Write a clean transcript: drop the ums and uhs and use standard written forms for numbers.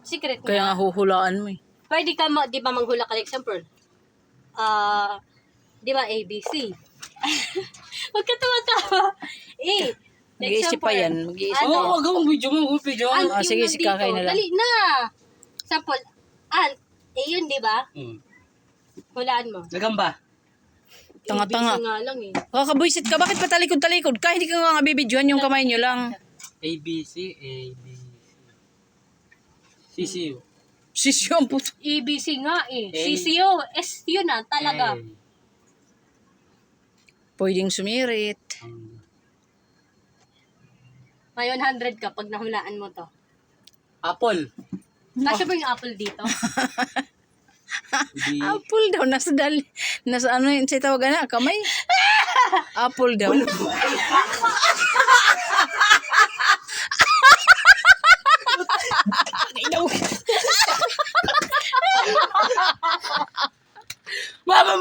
Secret Kaya nga nga. huhulaan mo eh. Pwede ka, di ba manghula ka, like example, di ba, ABC? Huwag ka tawa-tawa. Like Mag-iisip pa yan. Mag-iisip. Oo, wag mong video mo. Video Ant, mo. Ah, sige, yung si nandito. Kakay na lang. Dali na. Example, ant. Yun, di ba? Hulaan mo. Gagamba. Tanga-tanga. ABC nga lang eh. Kakabuisit ka, bakit pa talikod-talikod? Kahit hindi ka nga bibidyohan yung kamay nyo lang. ABC. CCU. Sisyo ang puto. ABC nga eh. A. CCO. S yun na, talaga. Pwedeng sumirit. May 100 ka pag nahulaan mo to. Apple. Kasya ba yung apple dito? Apple daw, nasa ano yun, sa tawag na, kamay. Apple daw. Mama!